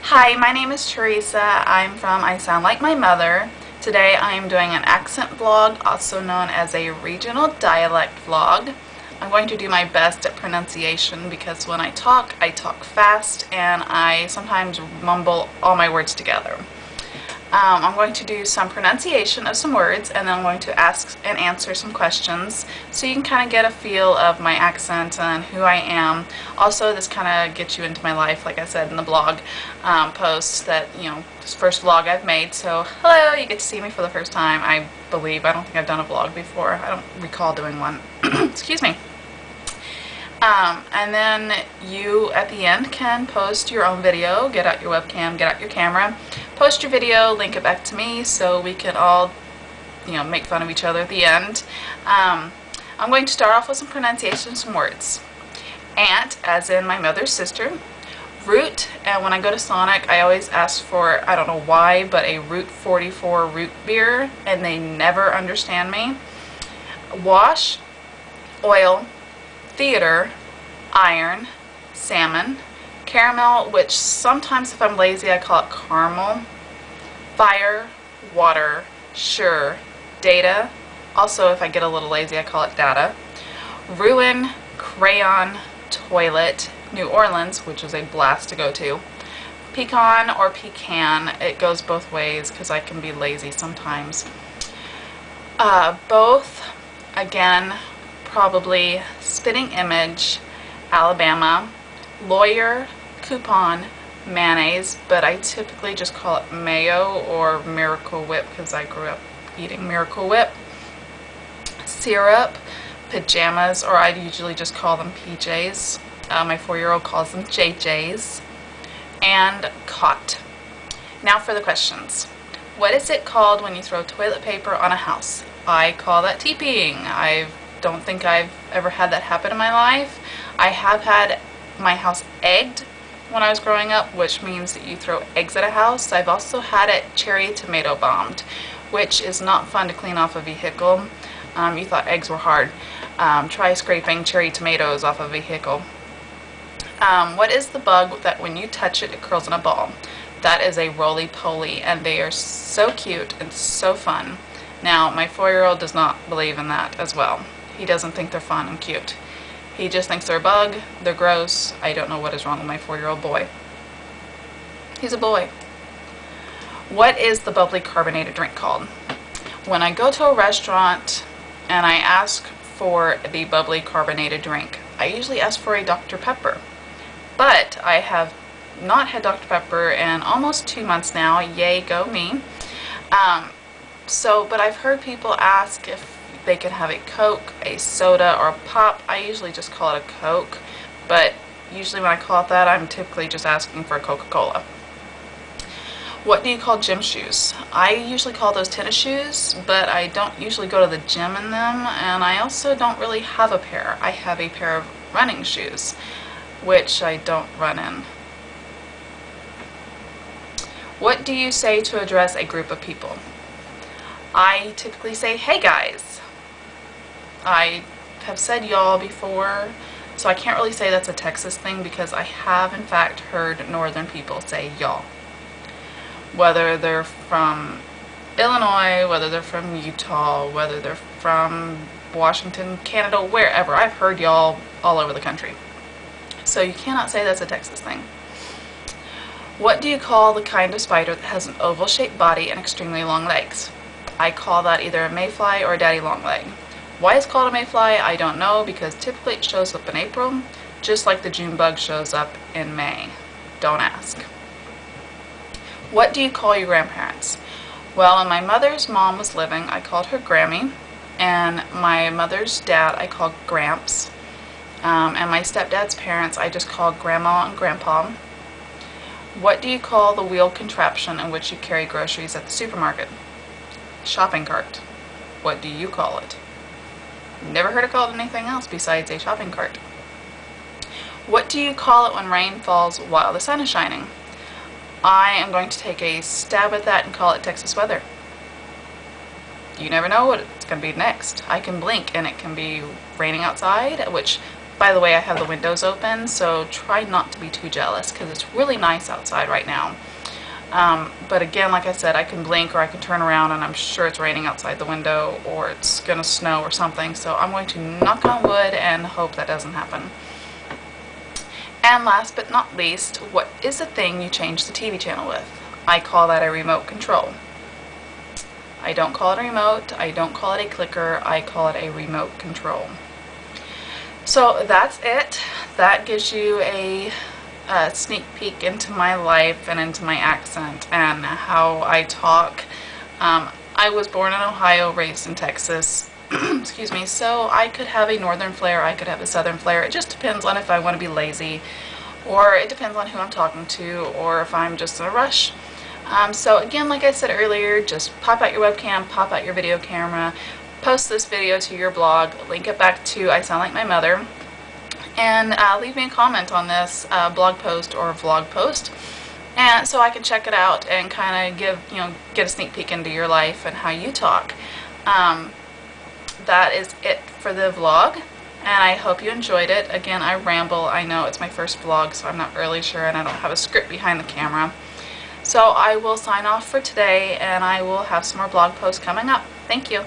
Hi, my name is Teresa. I'm from I Sound Like My Mother. Today I am doing an accent vlog, also known as a regional dialect vlog. I'm going to do my best at pronunciation because when I talk fast and I sometimes mumble all my words together. I'm going to do some pronunciation of some words, and then I'm going to ask and answer some questions so you can kind of get a feel of my accent and who I am. Also, this kind of gets you into my life, like I said in the blog post that, this first vlog I've made. So, hello, you get to see me for the first time, I believe. I don't think I've done a vlog before. I don't recall doing one. Excuse me. And then you, at the end, can post your own video, get out your webcam, get out your camera, post your video, link it back to me so we can all, make fun of each other at the end. I'm going to start off with some pronunciation, some words. Aunt, as in my mother's sister. Root, and when I go to Sonic, I always ask for, I don't know why, but a Route 44 root beer, and they never understand me. Wash, oil, theater, iron, salmon, caramel, which sometimes if I'm lazy I call it caramel, fire, water, sure, data, also if I get a little lazy I call it data, ruin, crayon, toilet, New Orleans, which is a blast to go to, pecan or pecan, it goes both ways because I can be lazy sometimes. Both, again, probably spitting image, Alabama, lawyer, coupon, mayonnaise, but I typically just call it mayo or Miracle Whip because I grew up eating Miracle Whip. Syrup, pajamas, or I usually just call them PJs. My 4-year-old calls them JJs. And cot. Now for the questions. What is it called when you throw toilet paper on a house? I call that TPing. I don't think I've ever had that happen in my life. I have had my house egged when I was growing up, which means that you throw eggs at a house. I've also had it cherry tomato bombed, which is not fun to clean off a vehicle. You thought eggs were hard. Try scraping cherry tomatoes off a vehicle. What is the bug that when you touch it, it curls in a ball? That is a roly-poly, and they are so cute and so fun. Now, my 4-year-old does not believe in that as well. He doesn't think they're fun and cute. He just thinks they're a bug, they're gross. I don't know what is wrong with my 4-year-old boy. He's a boy. What is the bubbly carbonated drink called? When I go to a restaurant and I ask for the bubbly carbonated drink, I usually ask for a Dr. Pepper. But I have not had Dr. Pepper in almost 2 months now. Yay, go me. But I've heard people ask if they can have a Coke, a soda, or a pop. I usually just call it a Coke, but usually when I call it that, I'm typically just asking for a Coca-Cola. What do you call gym shoes? I usually call those tennis shoes, but I don't usually go to the gym in them, and I also don't really have a pair. I have a pair of running shoes, which I don't run in. What do you say to address a group of people? I typically say, hey guys. I have said y'all before, so I can't really say that's a Texas thing because I have in fact heard northern people say y'all. Whether they're from Illinois, whether they're from Utah, whether they're from Washington, Canada, wherever, I've heard y'all all over the country. So you cannot say that's a Texas thing. What do you call the kind of spider that has an oval-shaped body and extremely long legs? I call that either a mayfly or a daddy long leg. Why it's called a mayfly, I don't know, because typically it shows up in April, just like the June bug shows up in May. Don't ask. What do you call your grandparents? Well, when my mother's mom was living, I called her Grammy, and my mother's dad I called Gramps, and my stepdad's parents I just called Grandma and Grandpa. What do you call the wheeled contraption in which you carry groceries at the supermarket? Shopping cart. What do you call it? Never heard it called anything else besides a shopping cart. What do you call it when rain falls while the sun is shining? I am going to take a stab at that and call it Texas weather. You never know what it's going to be next. I can blink and it can be raining outside, which By the way, I have the windows open, so try not to be too jealous because it's really nice outside right now. But again, like I said, I can blink or I can turn around and I'm sure it's raining outside the window or it's going to snow or something. So I'm going to knock on wood and hope that doesn't happen. And last but not least, what is the thing you change the TV channel with? I call that a remote control. I don't call it a remote, I don't call it a clicker, I call it a remote control. So that's it. That gives you a sneak peek into my life and into my accent and how I talk. I was born in Ohio, raised in Texas. Excuse me. So I could have a northern flair, I could have a southern flair. It just depends on if I want to be lazy, or it depends on who I'm talking to, or if I'm just in a rush. So again, like I said earlier, just pop out your webcam, pop out your video camera, post this video to your blog, link it back to I Sound Like My Mother, and leave me a comment on this blog post or vlog post, and so I can check it out and kind of get a sneak peek into your life and how you talk. That is it for the vlog, and I hope you enjoyed it. Again, I ramble. I know it's my first vlog, so I'm not really sure, and I don't have a script behind the camera. So I will sign off for today, and I will have some more blog posts coming up. Thank you.